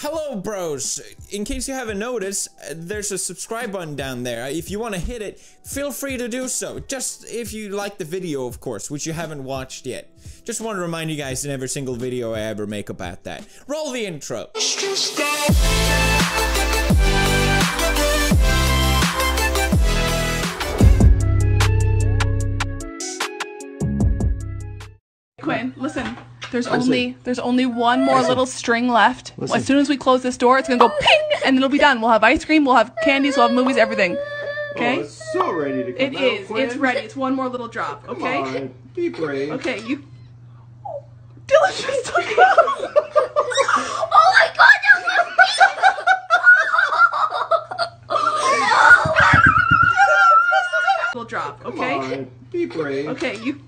Hello, bros. In case you haven't noticed, there's a subscribe button down there. If you want to hit it, feel free to do so. Just if you like the video, of course, which you haven't watched yet. Just want to remind you guys in every single video I ever make about that. Roll the intro. Quinn, listen. There's only one more little string left. As soon as we close this door, it's gonna go ping, and it'll be done. We'll have ice cream, we'll have candies, we'll have movies, everything. Okay? Oh, it's so ready to come out, Quinn. It's ready. It's one more little drop. Okay? Come on, be brave. Okay, you. Dylan just took it out. Oh my God, that was me! Little drop. Okay? Come on, be brave. Okay, you.